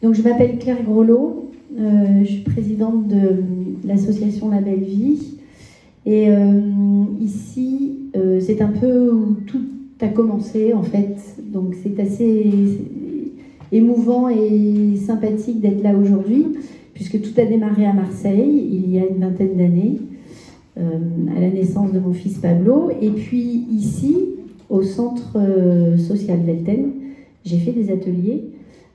Donc, je m'appelle Claire Grelot, je suis présidente de l'association La Belle Vie. Et ici, c'est un peu où tout a commencé, en fait. Donc, c'est assez émouvant et sympathique d'être là aujourd'hui, puisque tout a démarré à Marseille, il y a une vingtaine d'années, à la naissance de mon fils Pablo. Et puis, ici, au centre social Velten, j'ai fait des ateliers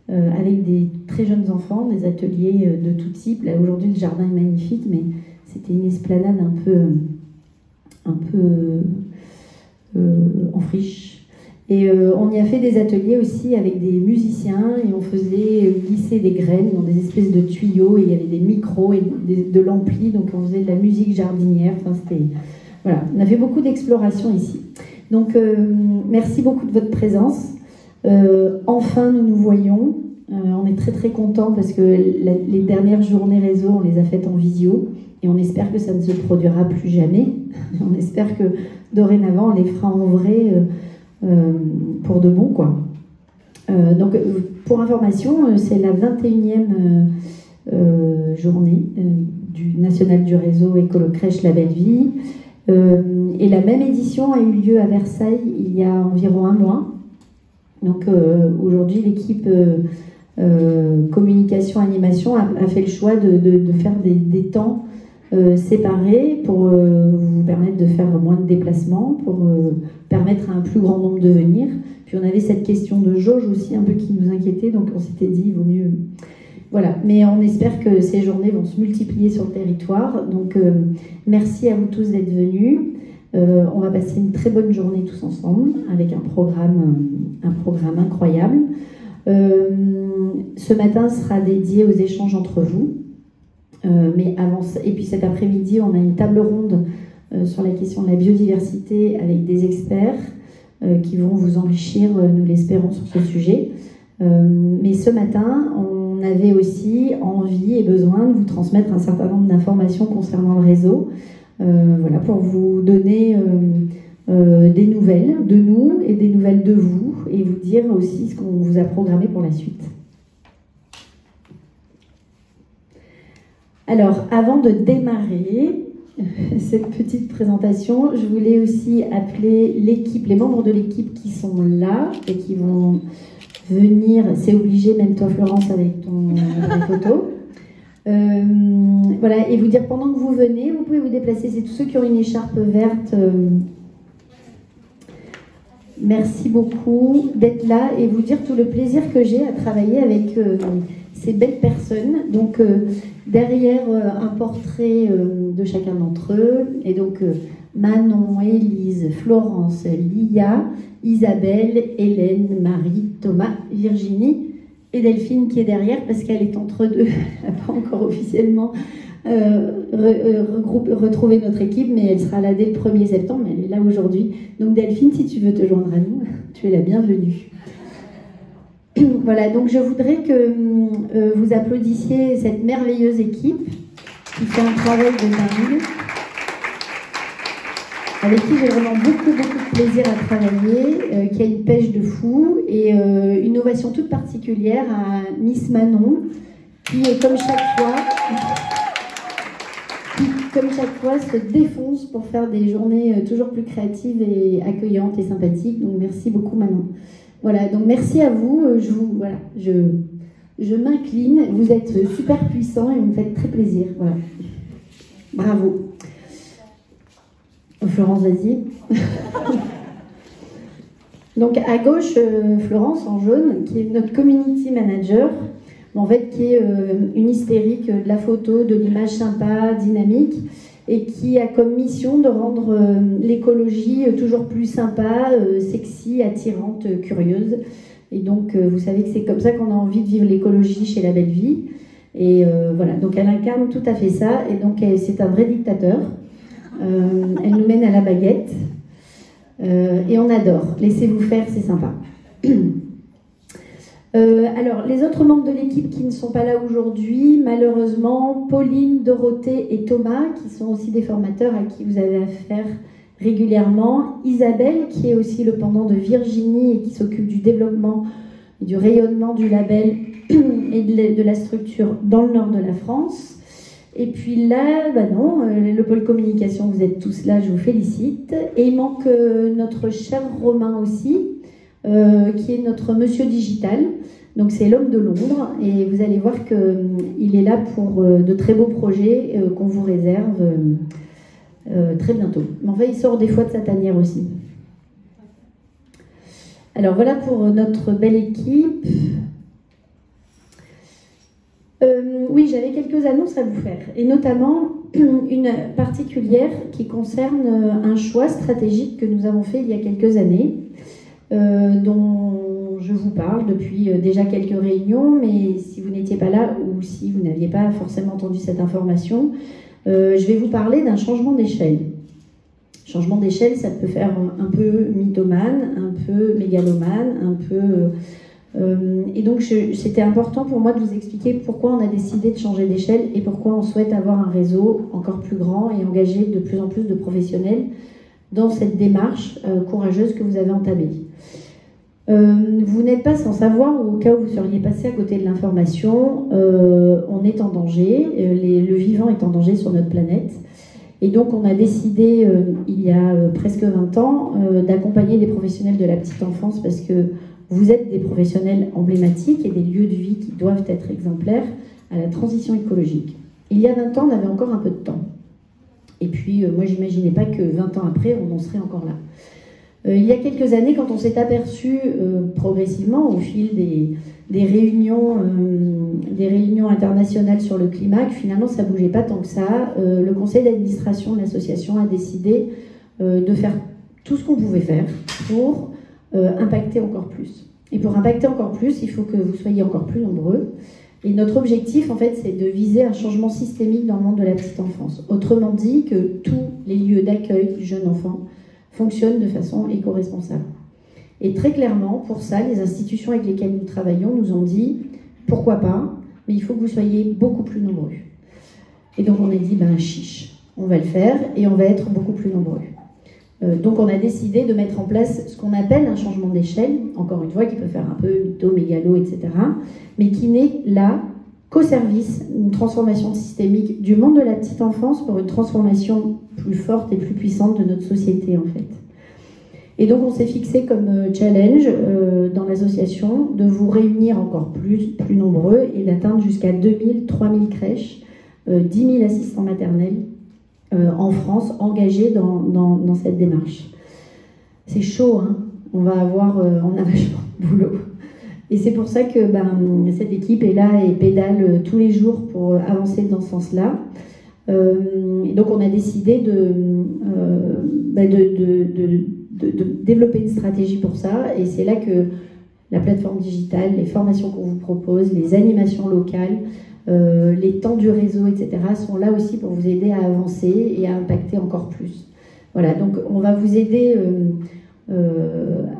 avec des très jeunes enfants, des ateliers de tout type. Là, aujourd'hui, le jardin est magnifique, mais c'était une esplanade un peu en friche. Et on y a fait des ateliers aussi avec des musiciens, et on faisait glisser des graines dans des espèces de tuyaux, et il y avait des micros et de l'ampli, donc on faisait de la musique jardinière. Enfin, voilà, on a fait beaucoup d'exploration ici. Donc, merci beaucoup de votre présence. Enfin, nous nous voyons. On est très très contents parce que les dernières journées réseau, on les a faites en visio, et on espère que ça ne se produira plus jamais. On espère que dorénavant, on les fera en vrai pour de bon, quoi. Donc, pour information, c'est la 21e journée du national du réseau Écolo Crèche La Belle Vie. Et la même édition a eu lieu à Versailles il y a environ un mois. Donc aujourd'hui, l'équipe communication animation a fait le choix de faire des temps séparés pour vous permettre de faire moins de déplacements, pour permettre à un plus grand nombre de venir. Puis on avait cette question de jauge aussi un peu qui nous inquiétait, donc on s'était dit il vaut mieux. Voilà, mais on espère que ces journées vont se multiplier sur le territoire. Donc merci à vous tous d'être venus. On va passer une très bonne journée tous ensemble avec un programme incroyable. Ce matin sera dédié aux échanges entre vous. Mais avant ça, et puis cet après-midi, on a une table ronde sur la question de la biodiversité avec des experts qui vont vous enrichir, nous l'espérons, sur ce sujet. Mais ce matin, on avait aussi envie et besoin de vous transmettre un certain nombre d'informations concernant le réseau. Voilà, pour vous donner des nouvelles de nous et des nouvelles de vous, et vous dire aussi ce qu'on vous a programmé pour la suite. Alors, avant de démarrer cette petite présentation, je voulais aussi appeler l'équipe, les membres de l'équipe qui sont là et qui vont venir. C'est obligé, même toi Florence, avec ton photo. Voilà, et vous dire pendant que vous venez, vous pouvez vous déplacer. C'est tous ceux qui ont une écharpe verte. Merci beaucoup d'être là, et vous dire tout le plaisir que j'ai à travailler avec ces belles personnes. Donc derrière un portrait de chacun d'entre eux, et donc Manon, Élise, Florence, Lia, Isabelle, Hélène, Marie, Thomas, Virginie et Delphine qui est derrière parce qu'elle est entre deux. Elle n'a pas encore officiellement retrouvé notre équipe, mais elle sera là dès le 1er septembre. Elle est là aujourd'hui. Donc Delphine, si tu veux te joindre à nous, tu es la bienvenue. Voilà, donc je voudrais que vous applaudissiez cette merveilleuse équipe qui fait un travail de dingue, avec qui j'ai vraiment beaucoup de plaisir à travailler, qui a une pêche de fou, et une ovation toute particulière à Miss Manon, qui, comme chaque fois, se défonce pour faire des journées toujours plus créatives et accueillantes et sympathiques. Donc merci beaucoup Manon. Voilà, donc merci à vous. Je m'incline. Vous êtes super puissants et vous me faites très plaisir. Voilà. Bravo. Florence, vas-y. Donc à gauche, Florence en jaune, qui est notre community manager, en fait, qui est une hystérique de la photo, de l'image sympa, dynamique, et qui a comme mission de rendre l'écologie toujours plus sympa, sexy, attirante, curieuse. Et donc, vous savez que c'est comme ça qu'on a envie de vivre l'écologie chez La Belle Vie. Et voilà, donc elle incarne tout à fait ça, et donc c'est un vrai dictateur. Elle nous mène à la baguette, et on adore. Laissez-vous faire, c'est sympa. Alors, les autres membres de l'équipe qui ne sont pas là aujourd'hui, malheureusement, Pauline, Dorothée et Thomas, qui sont aussi des formateurs à qui vous avez affaire régulièrement, Isabelle, qui est aussi le pendant de Virginie et qui s'occupe du développement et du rayonnement du label et de la structure dans le nord de la France. Et puis là, non, le pôle communication, vous êtes tous là, je vous félicite. Et il manque notre cher Romain aussi, qui est notre monsieur digital. Donc c'est l'homme de l'ombre, et vous allez voir qu'il est là pour de très beaux projets qu'on vous réserve très bientôt. Mais enfin, il sort des fois de sa tanière aussi. Alors voilà pour notre belle équipe. Oui, j'avais quelques annonces à vous faire, et notamment une particulière qui concerne un choix stratégique que nous avons fait il y a quelques années, dont je vous parle depuis déjà quelques réunions, mais si vous n'étiez pas là ou si vous n'aviez pas forcément entendu cette information, je vais vous parler d'un changement d'échelle. Changement d'échelle, ça peut faire un peu mythomane, un peu mégalomane, un peu... et donc c'était important pour moi de vous expliquer pourquoi on a décidé de changer d'échelle et pourquoi on souhaite avoir un réseau encore plus grand et engager de plus en plus de professionnels dans cette démarche courageuse que vous avez entamée. Vous n'êtes pas sans savoir, ou au cas où vous seriez passé à côté de l'information, on est en danger, le vivant est en danger sur notre planète. Et donc on a décidé, il y a presque 20 ans, d'accompagner des professionnels de la petite enfance, parce que vous êtes des professionnels emblématiques et des lieux de vie qui doivent être exemplaires à la transition écologique. Il y a 20 ans, on avait encore un peu de temps. Et puis, moi, j'imaginais pas que 20 ans après, on en serait encore là. Il y a quelques années, quand on s'est aperçu progressivement, au fil des réunions internationales sur le climat, que finalement, ça bougeait pas tant que ça, le conseil d'administration de l'association a décidé de faire tout ce qu'on pouvait faire pour impacter encore plus. Et pour impacter encore plus, il faut que vous soyez encore plus nombreux. Et notre objectif, en fait, c'est de viser un changement systémique dans le monde de la petite enfance. Autrement dit, que tous les lieux d'accueil du jeune enfant fonctionnent de façon éco-responsable. Et très clairement, pour ça, les institutions avec lesquelles nous travaillons nous ont dit « pourquoi pas, mais il faut que vous soyez beaucoup plus nombreux ». Et donc on a dit « chiche, on va le faire et on va être beaucoup plus nombreux ». Donc on a décidé de mettre en place ce qu'on appelle un changement d'échelle, encore une fois, qui peut faire un peu mytho, mégalo, etc., mais qui n'est là qu'au service d'une transformation systémique du monde de la petite enfance pour une transformation plus forte et plus puissante de notre société, en fait. Et donc on s'est fixé comme challenge dans l'association de vous réunir encore plus nombreux et d'atteindre jusqu'à 2000, 3000 crèches, 10 000 assistants maternels, en France, engagés dans cette démarche. C'est chaud, hein. On a vachement de boulot. Et c'est pour ça que cette équipe est là et pédale tous les jours pour avancer dans ce sens-là. Et donc on a décidé de développer une stratégie pour ça. Et c'est là que la plateforme digitale, les formations qu'on vous propose, les animations locales, les temps du réseau, etc., sont là aussi pour vous aider à avancer et à impacter encore plus. Voilà, donc on va vous aider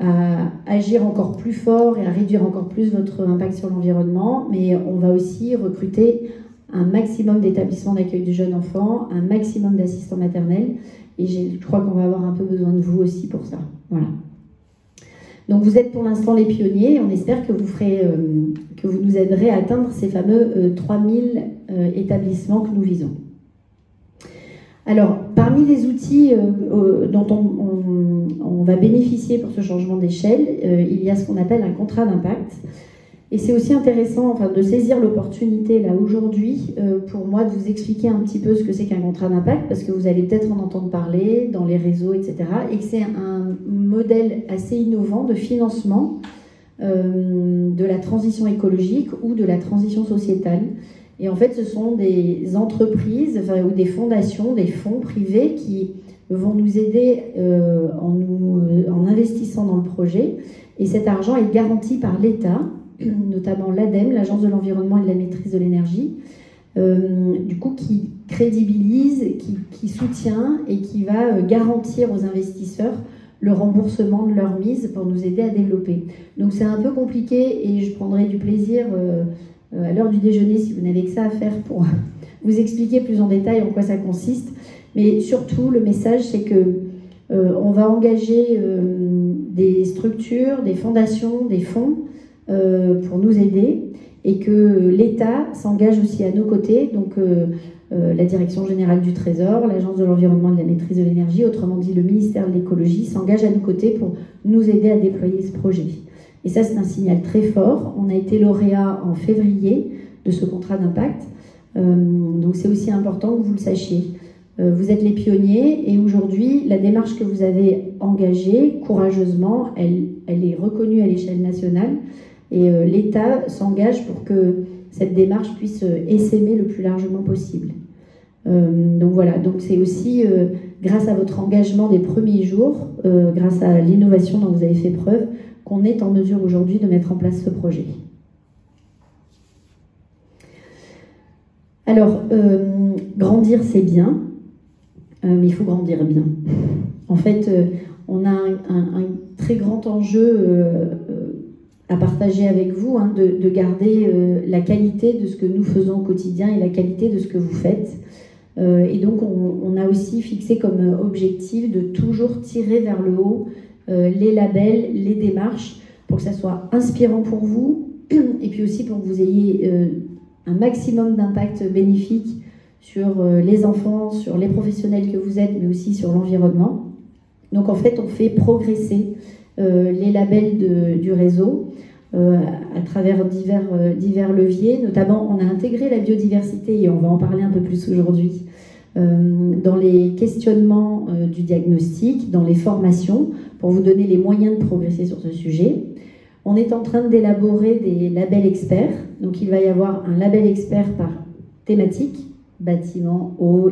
à agir encore plus fort et à réduire encore plus votre impact sur l'environnement, mais on va aussi recruter un maximum d'établissements d'accueil du jeune enfant, un maximum d'assistants maternels, et je crois qu'on va avoir un peu besoin de vous aussi pour ça. Voilà. Donc vous êtes pour l'instant les pionniers, et on espère que vous nous aiderez à atteindre ces fameux 3000 établissements que nous visons. Alors, parmi les outils dont on va bénéficier pour ce changement d'échelle, il y a ce qu'on appelle un contrat d'impact. Et c'est aussi intéressant de saisir l'opportunité là aujourd'hui pour moi de vous expliquer un petit peu ce que c'est qu'un contrat d'impact, parce que vous allez peut-être en entendre parler dans les réseaux, etc. Et que c'est un modèle assez innovant de financement de la transition écologique ou de la transition sociétale. Et en fait, ce sont des entreprises ou des fondations, des fonds privés qui vont nous aider en investissant dans le projet. Et cet argent est garanti par l'État, notamment l'ADEME, l'Agence de l'environnement et de la maîtrise de l'énergie, du coup qui crédibilise, qui soutient et qui va garantir aux investisseurs le remboursement de leur mise pour nous aider à développer. Donc c'est un peu compliqué et je prendrai du plaisir à l'heure du déjeuner, si vous n'avez que ça à faire, pour vous expliquer plus en détail en quoi ça consiste. Mais surtout, le message, c'est que on va engager des structures, des fondations, des fonds pour nous aider. et que l'État s'engage aussi à nos côtés, donc la Direction générale du Trésor, l'Agence de l'environnement et de la maîtrise de l'énergie, autrement dit le ministère de l'écologie, s'engage à nos côtés pour nous aider à déployer ce projet. Et ça, c'est un signal très fort. On a été lauréat en février de ce contrat d'impact, donc c'est aussi important que vous le sachiez. Vous êtes les pionniers et aujourd'hui, la démarche que vous avez engagée courageusement, elle est reconnue à l'échelle nationale et l'État s'engage pour que cette démarche puisse essaimer le plus largement possible. Donc voilà, donc c'est aussi grâce à votre engagement des premiers jours, grâce à l'innovation dont vous avez fait preuve, qu'on est en mesure aujourd'hui de mettre en place ce projet. Alors, grandir c'est bien, mais il faut grandir bien. En fait, on a un très grand enjeu à partager avec vous, hein, de garder la qualité de ce que nous faisons au quotidien et la qualité de ce que vous faites. Et donc, on a aussi fixé comme objectif de toujours tirer vers le haut les labels, les démarches, pour que ça soit inspirant pour vous, et puis aussi pour que vous ayez un maximum d'impact bénéfique sur les enfants, sur les professionnels que vous êtes, mais aussi sur l'environnement. Donc en fait, on fait progresser les labels du réseau à travers divers leviers. Notamment, on a intégré la biodiversité, et on va en parler un peu plus aujourd'hui, dans les questionnements du diagnostic, dans les formations, pour vous donner les moyens de progresser sur ce sujet. On est en train d'élaborer des labels experts. Donc il va y avoir un label expert par thématique, bâtiment, eau,